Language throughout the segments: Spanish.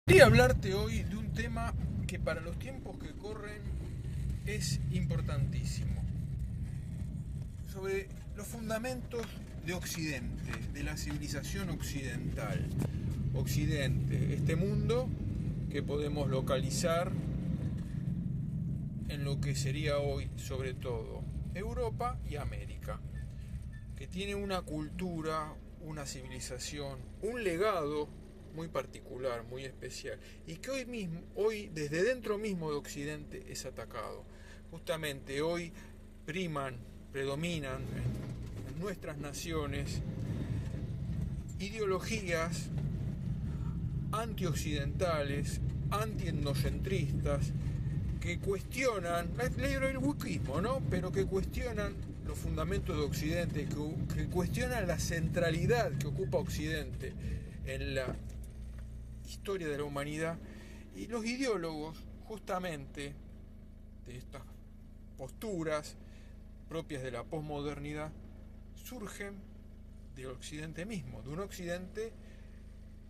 Quería hablarte hoy de un tema que para los tiempos que corren es importantísimo, sobre los fundamentos de Occidente, de la civilización occidental. Occidente, este mundo que podemos localizar en lo que sería hoy sobre todo Europa y América, que tiene una cultura, una civilización, un legado muy particular, muy especial, y que hoy desde dentro mismo de Occidente es atacado. Justamente hoy predominan en nuestras naciones ideologías antioccidentales, antietnocentristas, que cuestionan, el wokismo, ¿no? Pero que cuestionan los fundamentos de Occidente, que cuestionan la centralidad que ocupa Occidente en la historia de la humanidad. Y los ideólogos, justamente, de estas posturas propias de la posmodernidad, surgen del Occidente mismo, de un Occidente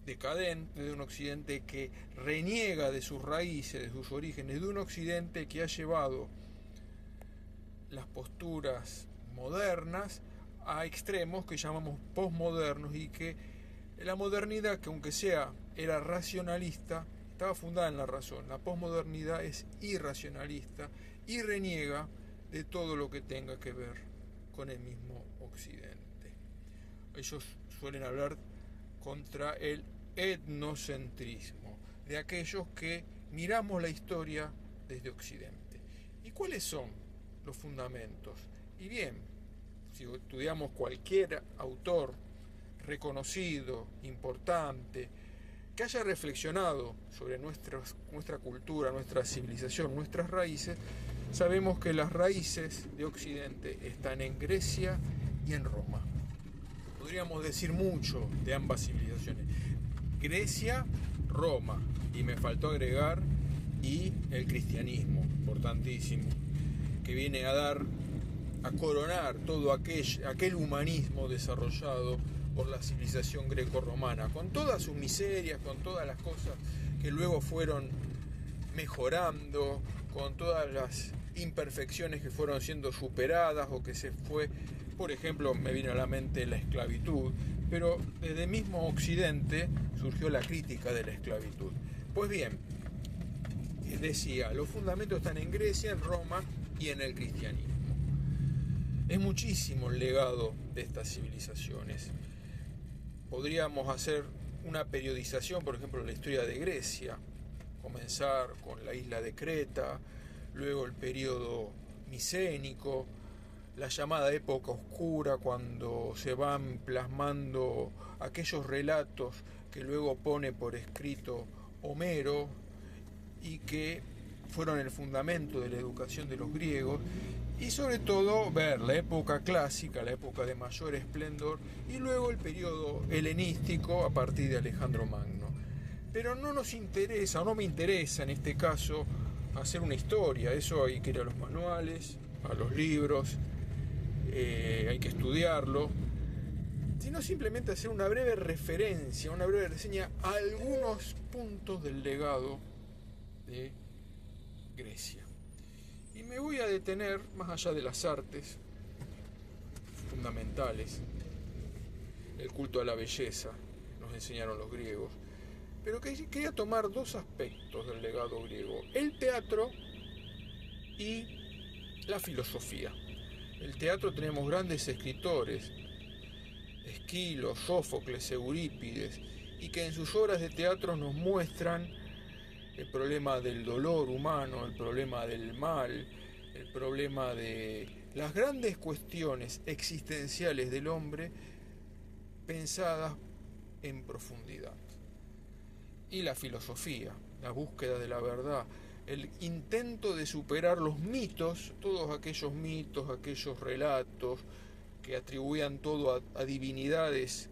decadente, de un Occidente que reniega de sus raíces, de sus orígenes, de un Occidente que ha llevado las posturas modernas a extremos que llamamos posmodernos, y que la modernidad, que aunque era racionalista, estaba fundada en la razón. La posmodernidad es irracionalista y reniega de todo lo que tenga que ver con el mismo Occidente. Ellos suelen hablar contra el etnocentrismo, de aquellos que miramos la historia desde Occidente. ¿Y cuáles son los fundamentos? Y bien, si estudiamos cualquier autor reconocido, importante, que haya reflexionado sobre nuestra cultura, nuestra civilización, nuestras raíces, sabemos que las raíces de Occidente están en Grecia y en Roma. Podríamos decir mucho de ambas civilizaciones. Grecia, Roma, y me faltó agregar, y el cristianismo, importantísimo, que viene a coronar todo aquel humanismo desarrollado por la civilización greco-romana, con todas sus miserias, con todas las cosas que luego fueron mejorando, con todas las imperfecciones que fueron siendo superadas o que se fue. Por ejemplo, me viene a la mente la esclavitud, pero desde el mismo Occidente surgió la crítica de la esclavitud. Pues bien, decía, los fundamentos están en Grecia, en Roma y en el cristianismo. Es muchísimo el legado de estas civilizaciones. Podríamos hacer una periodización, por ejemplo, de la historia de Grecia, comenzar con la isla de Creta, luego el periodo micénico, la llamada época oscura, cuando se van plasmando aquellos relatos que luego pone por escrito Homero y que fueron el fundamento de la educación de los griegos, y sobre todo ver la época clásica, la época de mayor esplendor, y luego el periodo helenístico a partir de Alejandro Magno. Pero no nos interesa, o no me interesa en este caso, hacer una historia. Eso hay que ir a los manuales, a los libros, hay que estudiarlo, sino simplemente hacer una breve referencia, una breve reseña a algunos puntos del legado de Grecia. Y me voy a detener más allá de las artes fundamentales, el culto a la belleza, nos enseñaron los griegos, pero quería tomar dos aspectos del legado griego: el teatro y la filosofía. El teatro, tenemos grandes escritores, Esquilo, Sófocles, Eurípides, y que en sus obras de teatro nos muestran el problema del dolor humano, el problema del mal, el problema de las grandes cuestiones existenciales del hombre pensadas en profundidad. Y la filosofía, la búsqueda de la verdad, el intento de superar los mitos, todos aquellos mitos, aquellos relatos que atribuían todo a divinidades,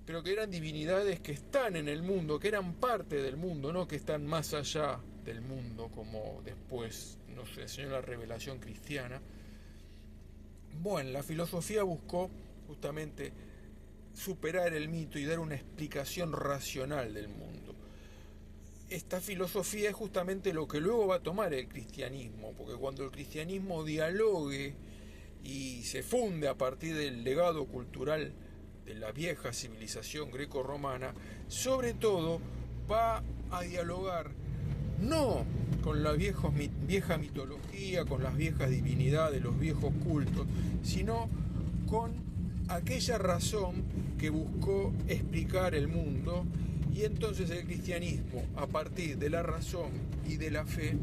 pero que eran divinidades que están en el mundo, que eran parte del mundo, no que están más allá del mundo, como después nos enseñó la revelación cristiana. Bueno, la filosofía buscó justamente superar el mito y dar una explicación racional del mundo. esta filosofía es justamente lo que luego va a tomar el cristianismo, porque cuando el cristianismo dialogue y se funde a partir del legado cultural de la vieja civilización greco-romana, sobre todo va a dialogar no con la vieja mitología, con las viejas divinidades, los viejos cultos, sino con aquella razón que buscó explicar el mundo. Y entonces el cristianismo, a partir de la razón y de la fe,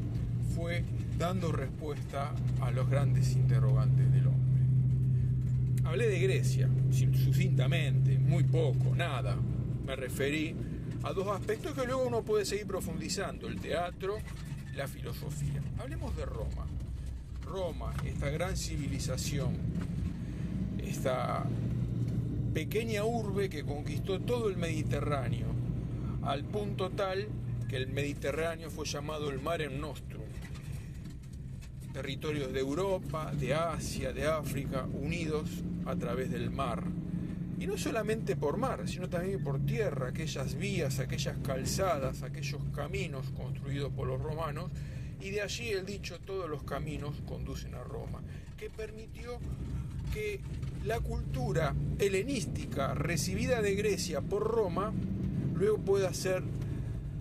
fue dando respuesta a los grandes interrogantes del hombre. Hablé de Grecia, sucintamente, muy poco, nada. Me referí a dos aspectos que luego uno puede seguir profundizando: el teatro, la filosofía. Hablemos de Roma. Roma, esta gran civilización, esta pequeña urbe que conquistó todo el Mediterráneo, al punto tal que el Mediterráneo fue llamado el Mare Nostrum. Territorios de Europa, de Asia, de África, unidos a través del mar. Y no solamente por mar, sino también por tierra, aquellas vías, aquellas calzadas, aquellos caminos construidos por los romanos, y de allí el dicho, todos los caminos conducen a Roma, que permitió que la cultura helenística recibida de Grecia por Roma luego pueda ser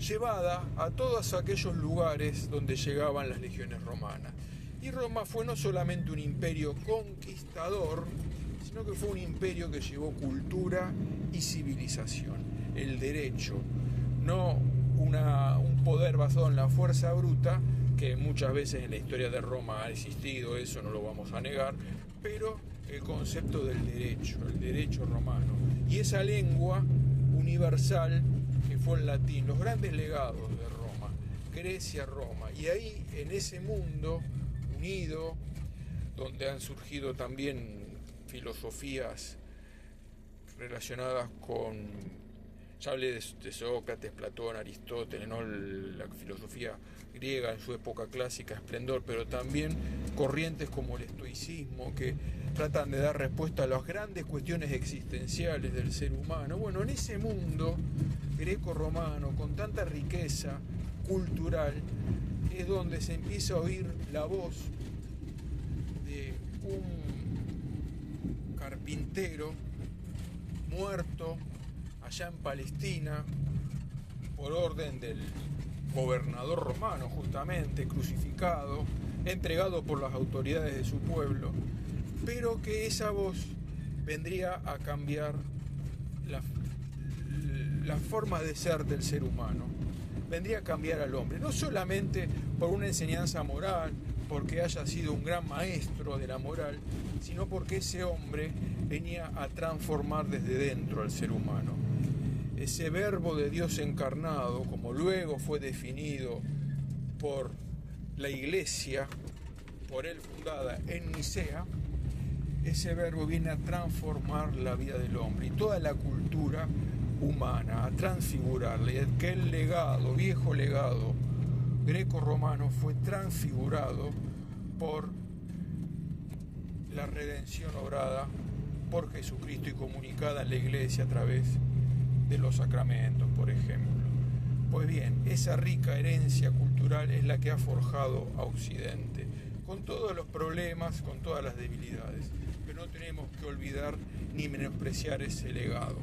llevada a todos aquellos lugares donde llegaban las legiones romanas. Y Roma fue no solamente un imperio conquistador, sino que fue un imperio que llevó cultura y civilización, el derecho, no un poder basado en la fuerza bruta, que muchas veces en la historia de Roma ha existido, eso no lo vamos a negar, pero el concepto del derecho, el derecho romano, y esa lengua universal que fue el latín, los grandes legados de Roma, Grecia, Roma, y ahí en ese mundo unido, donde han surgido también filosofías relacionadas con, ya hablé de Sócrates, Platón, Aristóteles, ¿no? La filosofía griega en su época clásica, esplendor, pero también corrientes como el estoicismo, que tratan de dar respuesta a las grandes cuestiones existenciales del ser humano. Bueno, en ese mundo greco-romano, con tanta riqueza cultural, es donde se empieza a oír la voz de un carpintero muerto allá en Palestina por orden del gobernador romano, justamente crucificado, entregado por las autoridades de su pueblo, pero que esa voz vendría a cambiar la forma de ser del ser humano, vendría a cambiar al hombre, no solamente por una enseñanza moral, porque haya sido un gran maestro de la moral, sino porque ese hombre venía a transformar desde dentro al ser humano. Ese verbo de Dios encarnado, como luego fue definido por la Iglesia, por él fundada en Nicea, ese verbo viene a transformar la vida del hombre y toda la cultura humana, a transfigurarla. Y aquel legado, viejo legado greco-romano, fue transfigurado por la redención obrada por Jesucristo y comunicada en la Iglesia a través de los sacramentos, por ejemplo. Pues bien, esa rica herencia cultural es la que ha forjado a Occidente, con todos los problemas, con todas las debilidades, pero no tenemos que olvidar ni menospreciar ese legado.